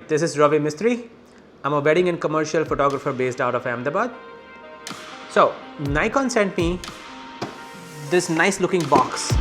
This is Ravi Mistry. I'm a wedding and commercial photographer based out of Ahmedabad. So Nikon sent me this nice looking box.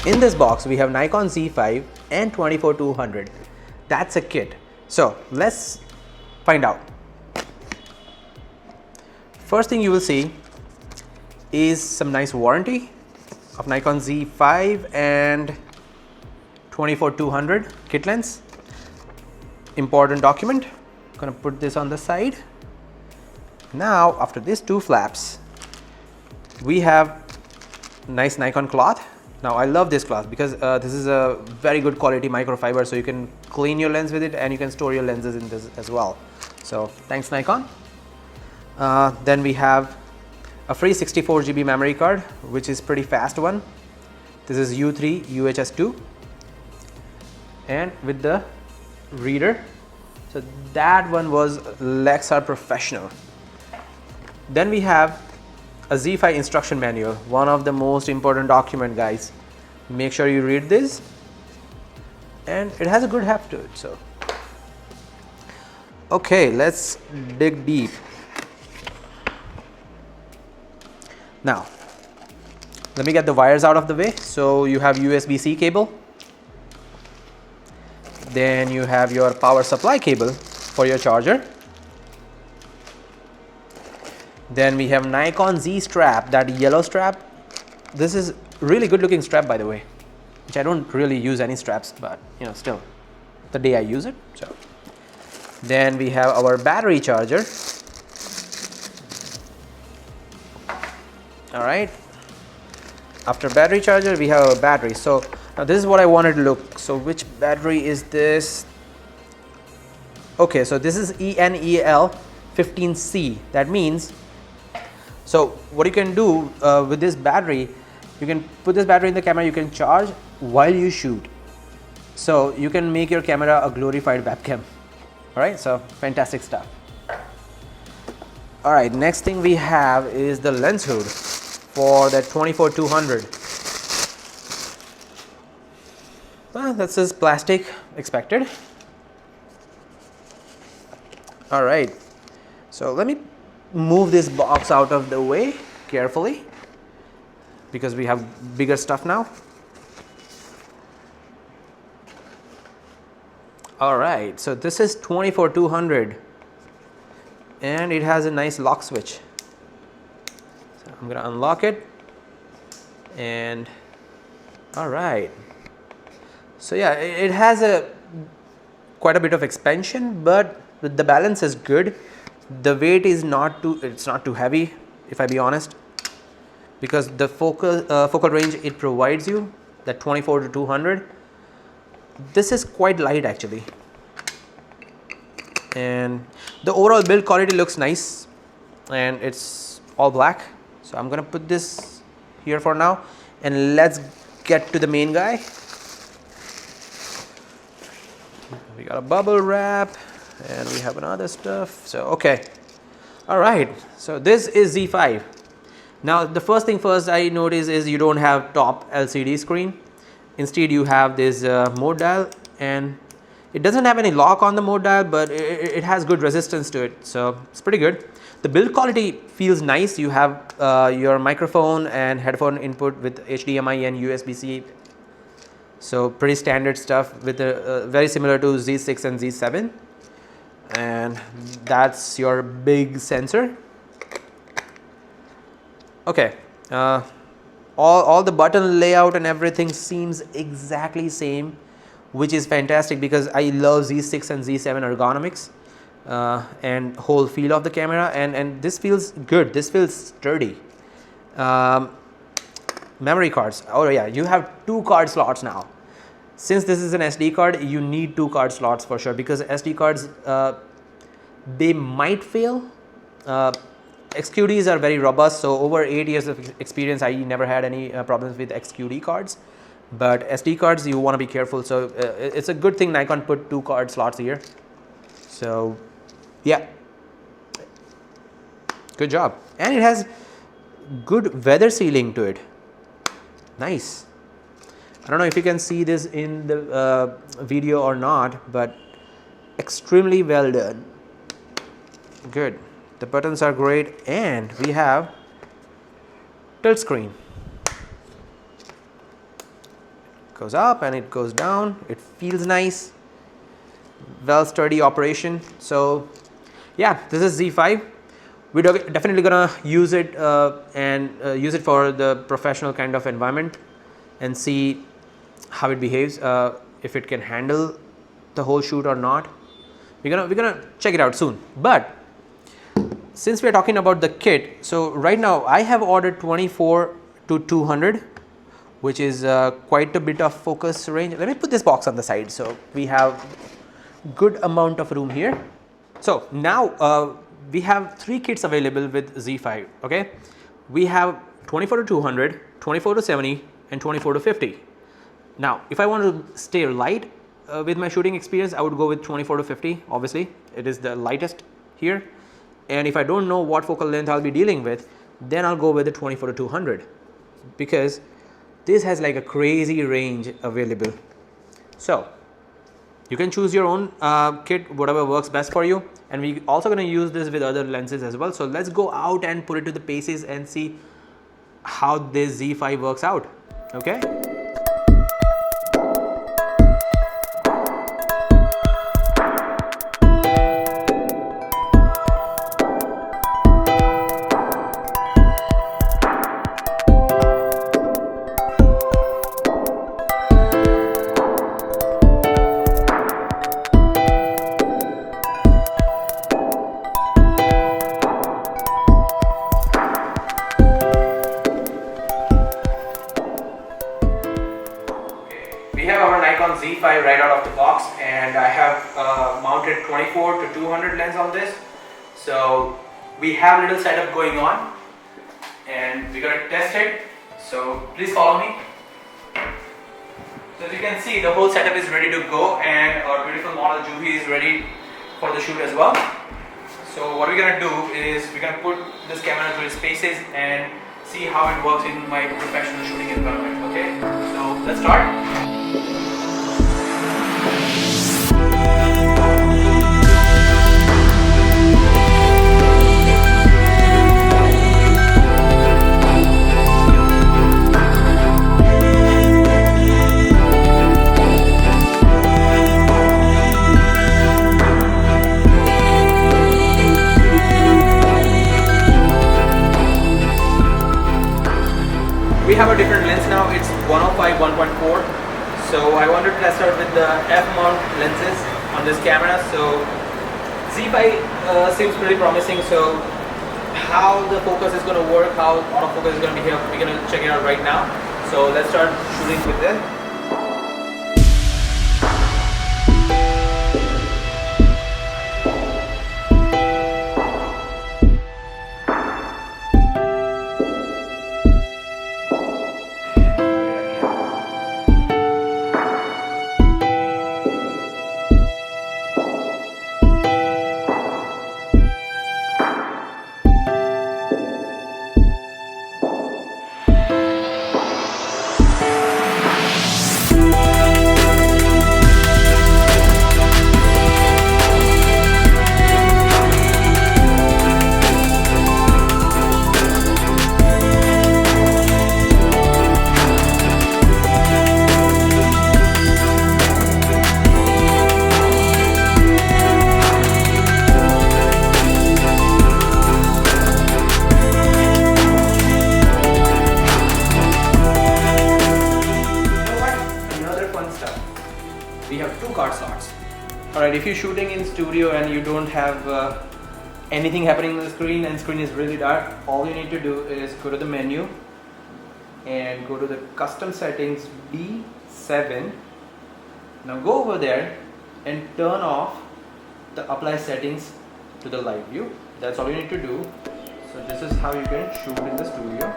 In this box, we have Nikon Z5 and 24-200. That's a kit. So let's find out. First thing you will see is some nice warranty of Nikon Z5 and 24-200 kit lens. Important document. I'm gonna put this on the side. Now, after these two flaps, we have nice Nikon cloth. Now I love this cloth because this is a very good quality microfiber, so you can clean your lens with it and you can store your lenses in this as well. So thanks Nikon. Then we have a free 64 GB memory card, which is pretty fast one. This is U3 UHS2, and with the reader. So that one was Lexar Professional. Then we have a Z5 instruction manual, one of the most important document, guys. Make sure you read this, and it has a good heft to it. So okay, let's dig deep. Now let me get the wires out of the way. So you have USB-C cable, then you have your power supply cable for your charger. Then we have Nikon Z strap, that yellow strap. This is really good looking strap, by the way, which I don't really use any straps, but you know, still the day I use it. So then we have our battery charger. All right, after battery charger we have a battery. So now this is what I wanted to look. So which battery is this? Okay, so this is ENEL 15C. That means, so what you can do with this battery, you can put this battery in the camera, you can charge while you shoot. So you can make your camera a glorified webcam. All right, so fantastic stuff. All right, next thing we have is the lens hood for that 24-200. Well, that's just plastic, expected. All right, so let me move this box out of the way carefully because we have bigger stuff now. All right, so this is 24-200 and it has a nice lock switch. So I'm gonna unlock it, and all right, so yeah, it has quite a bit of expansion, but the balance is good. The weight is not too heavy, if I be honest, because the focal range it provides you, that 24-200, this is quite light actually, and the overall build quality looks nice, and it's all black. So I'm gonna put this here for now, and let's get to the main guy. We got a bubble wrap, and we have another stuff. So okay, all right, so this is Z5. Now the first thing I notice is you don't have top LCD screen. Instead you have this mode dial, and it doesn't have any lock on the mode dial, but it has good resistance to it, so it's pretty good. The build quality feels nice. You have your microphone and headphone input with HDMI and USB-C. So pretty standard stuff, with very similar to Z6 and Z7. And that's your big sensor. Okay, all the button layout and everything seems exactly same, which is fantastic because I love Z6 and Z7 ergonomics and whole feel of the camera, and this feels good. This feels sturdy. Memory cards. Oh yeah, you have 2 card slots now. Since this is an SD card, you need 2 card slots for sure, because SD cards they might fail XQDs are very robust, so over 8 years of experience I never had any problems with XQD cards. But SD cards you want to be careful, so it's a good thing Nikon put 2 card slots here. So yeah, good job. And it has good weather sealing to it. Nice. I don't know if you can see this in the video or not, but extremely well done. Good. The buttons are great, and we have tilt screen. Goes up and it goes down. It feels nice. Well sturdy operation. So yeah, this is Z5. We're definitely gonna use it and use it for the professional kind of environment and see how it behaves, if it can handle the whole shoot or not. We're gonna check it out soon. But since we're talking about the kit, so right now I have ordered 24 to 200, which is quite a bit of focus range. Let me put this box on the side so we have good amount of room here. So now we have 3 kits available with Z5. Okay, we have 24 to 200, 24 to 70, and 24 to 50. Now if I want to stay light with my shooting experience, I would go with 24 to 50. Obviously it is the lightest here. And if I don't know what focal length I'll be dealing with, then I'll go with the 24 to 200, because this has like a crazy range available. So you can choose your own kit, whatever works best for you. And we also going to use this with other lenses as well. So let's go out and put it to the paces and see how this Z5 works out. Okay. We have our Nikon Z5 right out of the box, and I have mounted 24 to 200 lens on this. So we have a little setup going on and we're going to test it. So please follow me. So as you can see, the whole setup is ready to go, and our beautiful model Juhi is ready for the shoot as well. So what we're going to do is we're going to put this camera through its paces and see how it works in my professional shooting environment. Okay, so let's start. We have a different lens now. It's 105 1.4. So I wanted to test out with the F mount lenses on this camera. So Z5 seems pretty promising. So how the focus is going to work, how autofocus is going to be here, we're going to check it out right now. So let's start shooting with this. We have 2 card slots. Alright, if you're shooting in studio and you don't have anything happening on the screen and screen is really dark, all you need to do is go to the menu and go to the custom settings B7. Now go over there and turn off the apply settings to the live view. That's all you need to do. So this is how you can shoot in the studio.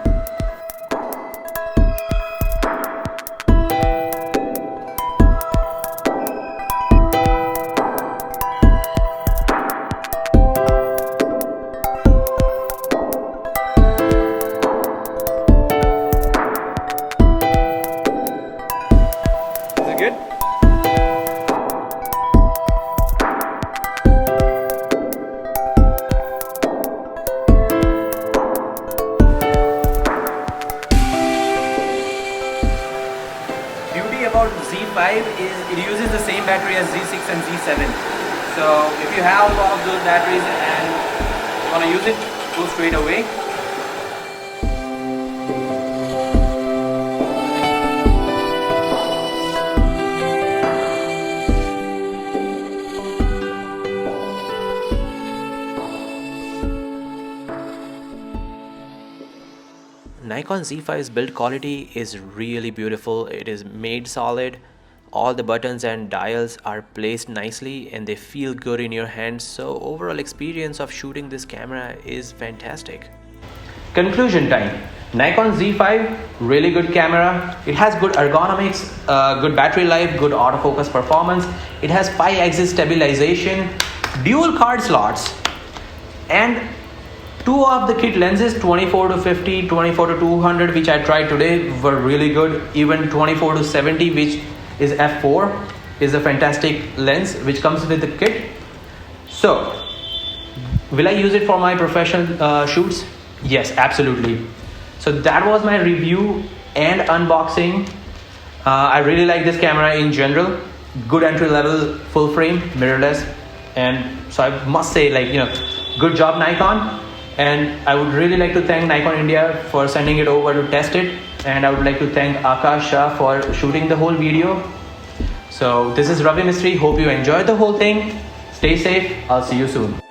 Is it good? Beauty about Z5 is it uses the same battery as Z6 and Z7. So if you have all of those batteries and you want to use it, go straight away. Nikon Z5's build quality is really beautiful. It is made solid. All the buttons and dials are placed nicely and they feel good in your hands. So overall experience of shooting this camera is fantastic. Conclusion time. Nikon Z5, really good camera. It has good ergonomics, good battery life, good autofocus performance. It has 5-axis stabilization, dual card slots, and two of the kit lenses, 24-50, 24-200, which I tried today, were really good. Even 24-70, which is f4, is a fantastic lens which comes with the kit. So, will I use it for my professional shoots? Yes, absolutely. So that was my review and unboxing. I really like this camera in general. Good entry level, full frame, mirrorless, and so I must say, good job Nikon. And I would really like to thank Nikon India for sending it over to test it, and I would like to thank Akash Shah for shooting the whole video. So this is Ravi Mistry. Hope you enjoyed the whole thing. Stay safe. I'll see you soon.